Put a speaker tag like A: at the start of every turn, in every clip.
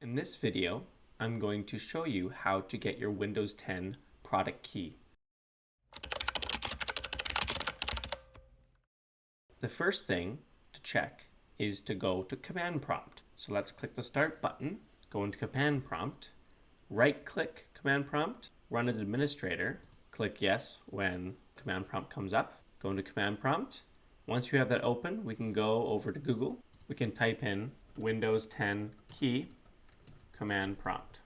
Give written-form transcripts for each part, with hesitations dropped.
A: In this video, I'm going to show you how to get your Windows 10 product key. The first thing to check is to go to Command Prompt. So let's click the Start button, go into Command Prompt, right-click Command Prompt, run as administrator, click Yes when Command Prompt comes up, go into Command Prompt. Once you have that open, we can go over to Google. We can type in Windows 10 key Command Prompt,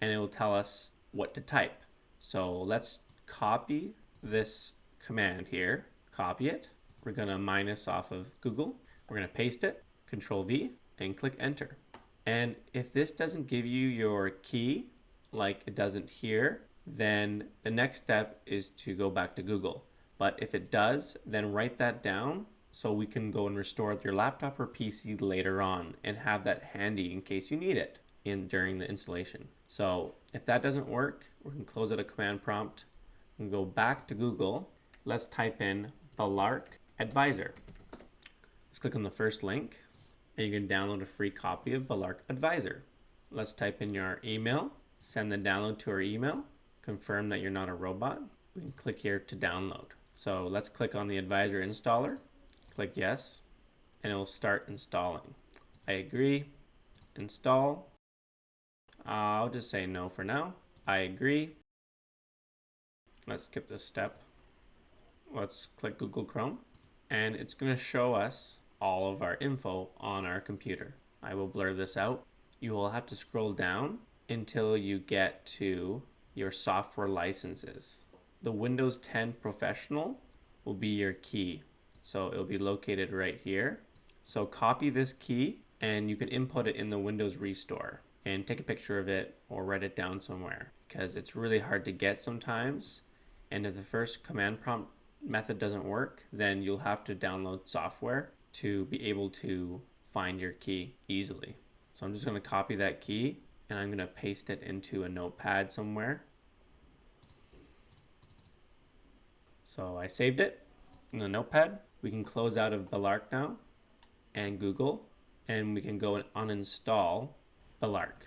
A: and it will tell us what to type. So let's copy this command here, copy it. We're gonna minus off of Google. We're gonna paste it, Control V, and click Enter. And if this doesn't give you your key, like it doesn't here, then the next step is to go back to Google. But if it does, then write that down so we can go and restore your laptop or PC later on and have that handy in case you need it during the installation. So if that doesn't work, we can close out a Command Prompt and go back to Google. Let's type in Belarc Advisor. Let's click on the first link and you can download a free copy of Belarc Advisor. Let's type in your email, send the download to our email, confirm that you're not a robot. We can click here to download. So let's click on the Advisor installer, click yes, and it will start installing. I agree, install. I'll just say no for now. I agree. Let's skip this step. Let's click Google Chrome, and it's going to show us all of our info on our computer. I will blur this out. You will have to scroll down until you get to your software licenses. The Windows 10 Professional will be your key. So it'll be located right here. So copy this key and you can input it in the Windows Restore and take a picture of it or write it down somewhere because it's really hard to get sometimes. And if the first command prompt method doesn't work, then you'll have to download software to be able to find your key easily. So I'm just going to copy that key and I'm going to paste it into a notepad somewhere. So I saved it in the notepad. We can close out of Belarc now and Google, and we can go and uninstall Belarc.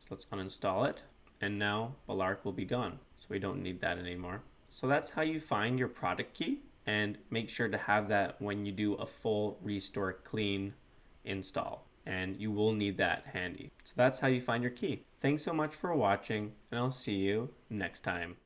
A: So let's uninstall it, and now Belarc will be gone. So we don't need that anymore. So that's how you find your product key, and make sure to have that when you do a full restore clean install, and you will need that handy. So that's how you find your key. Thanks so much for watching, and I'll see you next time.